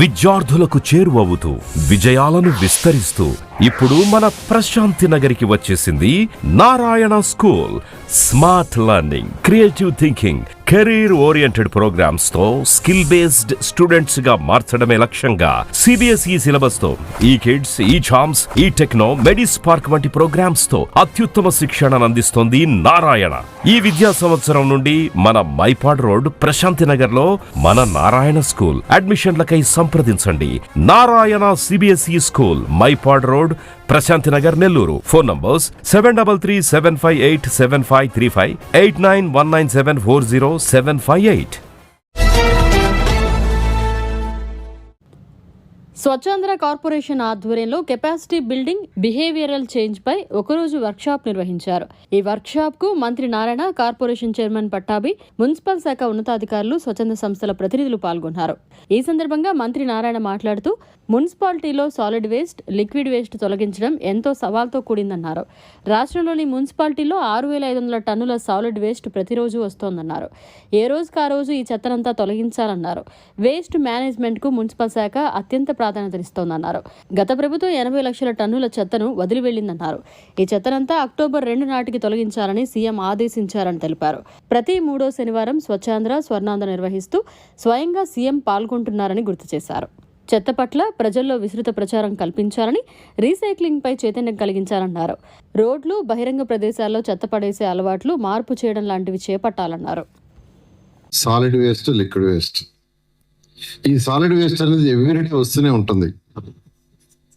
విద్యార్థులకు చేరువవుతూ విజయాలను విస్తరిస్తూ ఇప్పుడు మన ప్రశాంతి నగరికి వచ్చేసింది Narayana school. Smart learning, creative thinking, career oriented programs తో స్కిల్ బేస్డ్ స్టూడెంట్స్ గా మార్చడమే లక్ష్యంగా సిబిఎస్ఈ సిలబస్ తో ఈ కిడ్స్, ఈ ఛామ్స్, ఈ టెక్నో, మెడిస్పార్క్ వంటి ప్రోగ్రామ్స్ తో అత్యుత్తమ శిక్షణను అందిస్తోంది నారాయణ. ఈ విద్యా సంవత్సరం నుండి మన మైపాడ్ రోడ్ ప్రశాంతి నగర్ లో మన నారాయణ స్కూల్. అడ్మిషన్లకై సంప్రదించండి. Narayana CBSE school, Mypad road, Prashanti Nagar, Nellore. Phone numbers 7337587535, 8919740758. Swachhandhra corporation ఆధ్వర్యంలో కెపాసిటీ బిల్డింగ్, బిహేవియరల్ చేంజ్ పై ఒకరోజు వర్క్షాప్ నిర్వహించారు. ఈ వర్క్షాప్ కు మంత్రి Narayana, corporation chairman Pattabhi, municipal శాఖ ఉన్నతాధికారులు, స్వచ్ఛంద సంస్థల ప్రతినిధులు పాల్గొన్నారు. ఈ సందర్భంగా మంత్రి నారాయణ మాట్లాడుతూ మున్సిపాలిటీలో సాలిడ్ వేస్ట్, లిక్విడ్ వేస్ట్ తొలగించడం ఎంతో సవాల్తో కూడిందన్నారు. రాష్ట్రంలోని మున్సిపాలిటీలో 6500 టన్నుల సాలిడ్ వేస్ట్ ప్రతిరోజు వస్తోందన్నారు. ఏ రోజుకు ఆ రోజు ఈ చెత్తనంతా తొలగించాలన్నారు. వేస్ట్ మేనేజ్మెంట్ కు మున్సిపల్ శాఖ అత్యంత ప్రాధాన్యతనిస్తోందన్నారు. గత ప్రభుత్వం 80 లక్షల టన్నుల చెత్తను వదిలి వెళ్లిందన్నారు. ఈ చెత్తనంతా అక్టోబర్ 2 నాటికి తొలగించాలని సీఎం ఆదేశించారని తెలిపారు. ప్రతి 3వ శనివారం స్వచ్ఛాంధ్ర, స్వర్ణాంధ్ర నిర్వహిస్తూ స్వయంగా సీఎం పాల్గొంటున్నారని గుర్తు చేశారు. చెత్త పట్ల ప్రజల్లో విస్తృత ప్రచారం కల్పించాలని, రీసైక్లింగ్ పై చైతన్యం కలిగించాలన్నారు. రోడ్లు, బహిరంగ ప్రదేశాల్లో చెత్త పడేసే అలవాట్లు మార్పు చేయడం లాంటివి చేపట్టాలన్నారు. సాలిడ్ వేస్ట్, లిక్విడ్ వేస్ట్, ఈ సాలిడ్ వేస్ట్ అనేది ఎవ్రీడే వస్తూనే ఉంటుంది.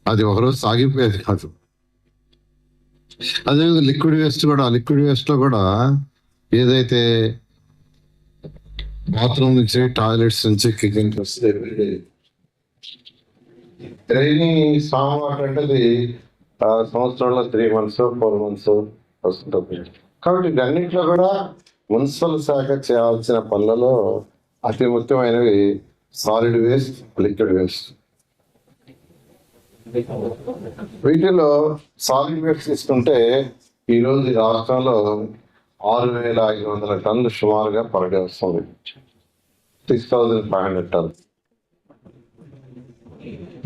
అది ఒకరోజు సాగిపోయేది కాదు. అదేవిధంగా లిక్విడ్ వేస్ట్ లో కూడా ఏదైతే బాత్రూమ్ నుంచి, టాయిలెట్స్ నుంచి, కిచెన్ వస్తుంది ఎవ్రీడే. రైనింగ్ స్టామ్ వాటర్ అంటే సంవత్సరంలో 3 months 4 months వస్తుంటుంది. కాబట్టి ఇవన్నింటిలో కూడా మున్సిపల్ శాఖ చేయాల్సిన పనులలో అతి ముఖ్యమైనవి సాలిడ్ వేస్ట్, లిక్విడ్ వేస్ట్. వీటిలో సాలిడ్ వేస్ట్ తీసుకుంటే ఈరోజు రాష్ట్రంలో 6500 టన్నులు సుమారుగా పర్ డే వస్తుంది. 6500 టన్స్.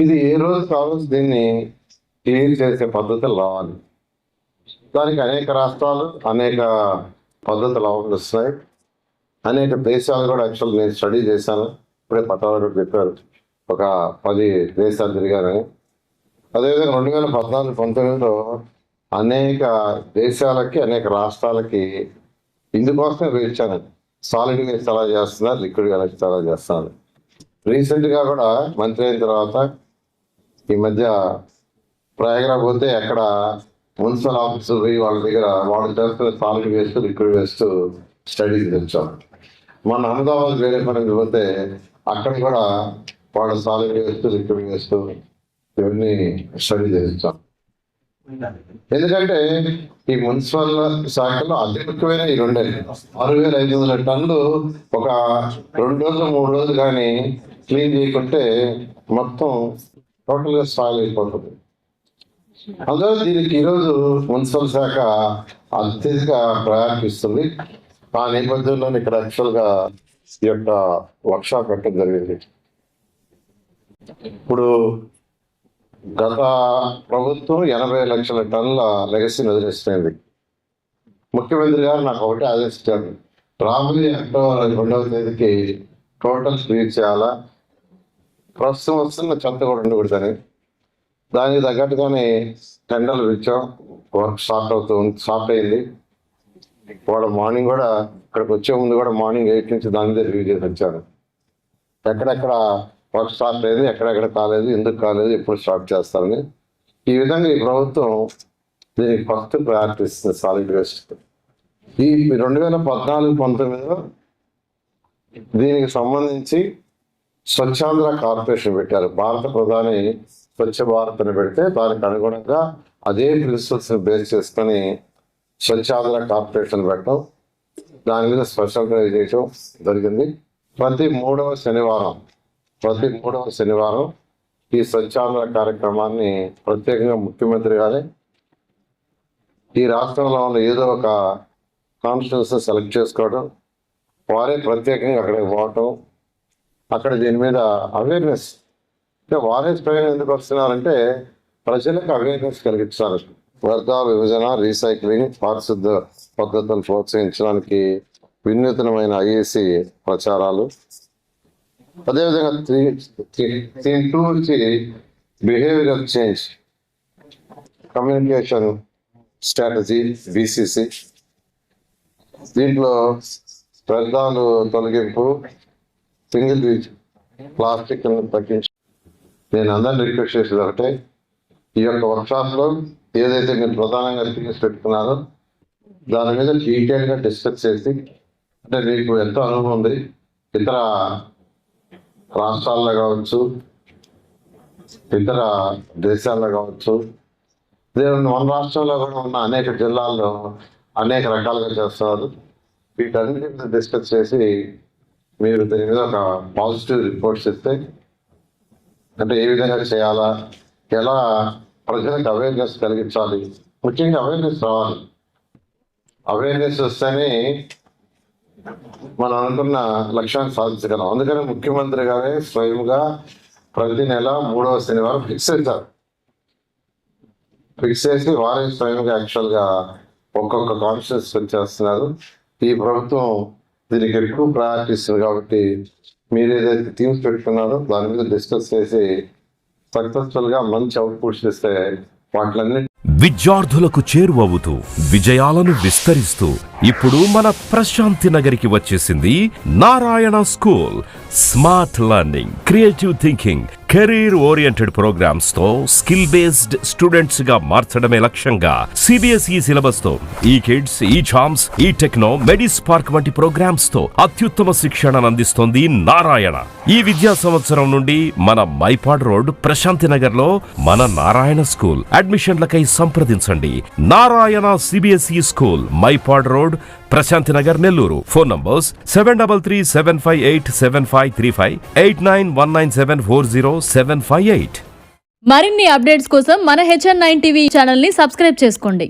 ఇది ఏ రోజు కావచ్చు దీన్ని క్లీన్ చేసే పద్ధతులు రావాలి. దానికి అనేక రాష్ట్రాలు అనేక పద్ధతులు అవలంబిస్తున్నాయి. అనేక దేశాలు కూడా యాక్చువల్ నేను స్టడీ చేశాను. ఇప్పుడే పట్టాలు చెప్పారు, ఒక 10 దేశాలు తిరిగానని. అదేవిధంగా 2014-19లో అనేక దేశాలకి, అనేక రాష్ట్రాలకి ఇందుకోసమే వేయించాను. సాలిడ్ వేస్ట్ ఎలా చేస్తున్నారు, లిక్విడ్ వేస్ట్ ఎలా చేస్తున్నారు. రీసెంట్గా కూడా మంత్రి అయిన తర్వాత ఈ మధ్య ప్రయాగరాజ్ పోతే అక్కడ మున్సిపల్ ఆఫీసులు పోయి వాళ్ళ దగ్గర వాళ్ళు చేస్తున్న solid waste, liquid waste studies తెచ్చాం. మన అహ్మదాబాద్ వేరే పనికి పోతే అక్కడ కూడా వాళ్ళ సాలిడ్ వేస్ట్, లిక్విడ్ వేస్ట్ ఇవన్నీ స్టడీ చేయించాం. ఎందుకంటే ఈ మున్సిపల్ శాఖలో అతి ముఖ్యమైన ఈ 6500 టన్నులు ఒక 2 రోజులు 3 రోజులు కానీ క్లీన్ చేయకుంటే మొత్తం టోటల్గా సాయిల్ అయిపోతుంది. అందులో దీనికి ఈరోజు మున్సిపల్ శాఖ అత్యధిక ప్రయారిటీ ఇస్తుంది. ఆ నేపథ్యంలో ఇక్కడ యాక్చువల్గా ఈ యొక్క వర్క్షాప్ పెట్టడం జరిగింది. ఇప్పుడు గత ప్రభుత్వం 80 లక్షల టన్నుల లెగసీని వదిలేస్తుంది. ముఖ్యమంత్రి గారు నాకు ఒకటే ఆదేశించారు, రాబోయే అక్టోబర్ 2వ తేదీకి టోటల్ క్లియర్ చేయాలా, ప్రస్తుతం వస్తున్న చెత్త కూడా ఉండకూడదని. దానికి తగ్గట్టుగానే టెండర్లు ఇచ్చాం. వర్క్ స్టార్ట్ అయింది. వాడు మార్నింగ్ కూడా ఇక్కడికి వచ్చే ముందు కూడా మార్నింగ్ 8 నుంచి దాని మీద రివ్యూ చేసి వచ్చాను. ఎక్కడెక్కడ వర్క్ స్టార్ట్ అయింది, ఎక్కడెక్కడ కాలేదు, ఎందుకు కాలేదు, ఎప్పుడు స్టార్ట్ చేస్తారని. ఈ విధంగా ఈ ప్రభుత్వం దీనికి ఫస్ట్ ప్రయారిటీ ఇస్తుంది సాలిడ్ వేస్ట్. ఈ 2014-19లో దీనికి సంబంధించి స్వచ్ఛాంధ్ర కార్పొరేషన్ పెట్టారు. భారత ప్రధాని స్వచ్ఛ భారత్ అని పెడితే దానికి అనుగుణంగా అదే ప్రిన్సిపల్స్ బేస్ చేసుకొని స్వచ్ఛాంధ్ర కార్పొరేషన్ పెట్టడం, దాని మీద స్పెషల్ డ్రైవ్ చేయడం జరిగింది. ప్రతి మూడవ శనివారం ఈ స్వచ్ఛాంధ్ర కార్యక్రమాన్ని ప్రత్యేకంగా ముఖ్యమంత్రి గారే ఈ రాష్ట్రంలో ఉన్న ఏదో ఒక కాన్స్టిట్యూన్సీ సెలెక్ట్ చేసుకోవడం, వారే ప్రత్యేకంగా అక్కడికి పోవటం, అక్కడ దీని మీద అవేర్నెస్ వారేజ్ ప్రయోజనం ఎందుకు వస్తున్నారంటే ప్రజలకు అవేర్నెస్ కలిగించారు. వ్యర్థాల విభజన, రీసైక్లింగ్, పారిశుద్ధ పద్ధతులను ప్రోత్సహించడానికి వినూత్నమైన ఐఏసీ ప్రచారాలు. అదేవిధంగా థీమ్ 2 వచ్చి behavioural change, communication strategy, BCC. దీంట్లో వ్యర్థాలు తొలగింపు, సింగిల్ యూజ్ ప్లాస్టిక్ తగ్గించి. నేను అందరినీ రిక్వెస్ట్ చేసేది ఒకటే, ఈ యొక్క వర్క్షాప్లో ఏదైతే మీరు ప్రధానంగా థీమ్స్ పెట్టుకున్నారో దాని మీద డీటెయిల్గా డిస్కస్ చేసి, అంటే మీకు ఎంతో అనుభవం ఉంది, ఇతర రాష్ట్రాల్లో కావచ్చు, ఇతర దేశాల్లో కావచ్చు, మన రాష్ట్రంలో కూడా ఉన్న అనేక జిల్లాల్లో అనేక రకాలుగా చేస్తున్నారు. వీటన్నిటి మీద డిస్కస్ చేసి మీరు దీని మీద ఒక పాజిటివ్ రిపోర్ట్స్ ఇస్తే, అంటే ఏ విధంగా చేయాలా, ఎలా ప్రజలకు అవేర్నెస్ కలిగించాలి, ముఖ్యంగా అవేర్నెస్ రావాలి. అవేర్నెస్ వస్తేనే మనం అనుకున్న లక్ష్యాన్ని సాధించగలం. అందుకని ముఖ్యమంత్రి గారే స్వయంగా ప్రతి నెల 3వ శనివారం ఫిక్స్ చేశారు. ఫిక్స్ చేసి వారే స్వయంగా యాక్చువల్గా ఒక్కొక్క కాన్స్టిట్యూన్సీ చేస్తున్నారు. ఈ ప్రభుత్వం దీనికి ఎక్కువ ప్రయారిటీ ఇస్తుంది కాబట్టి మీరు ఏదైతే థీమ్స్ పెట్టుకున్నారో దాని మీద డిస్కస్ చేసి సక్సెస్ఫుల్గా మంచి అవుట్పుట్స్ ఇస్తే వాటిలన్నీ విద్యార్థులకు చేరువవుతూ విజయాలను విస్తరిస్తూ ఇప్పుడు మన ప్రశాంతి నగరికి వచ్చేసింది Narayana school. Smart learning, creative thinking, career oriented programs తో స్కిల్ బేస్డ్ స్టూడెంట్స్ గా మార్చడమే లక్ష్యంగా CBSE సిలబస్ తో ఈ కిడ్స్, ఈ ఛామ్స్, ఈ టెక్నో, మెడిస్పార్క్ వంటి ప్రోగ్రామ్స్ తో అత్యుత్తమ శిక్షణను అందిస్తోంది నారాయణ. ఈ విద్యా సంవత్సరం నుండి మన మైపాడ్ రోడ్ ప్రశాంతి నగర్ లో మన నారాయణ స్కూల్. అడ్మిషన్లకై సంప్రదించండి. Narayana CBSE school, Mypad road, Prashanti Nagar, Nellore. Phone numbers 7337587535, 8919740758. మరిన్ని అప్డేట్స్ కోసం మన HN9 టీవీ ఛానల్ ని సబ్స్క్రైబ్ చేసుకోండి.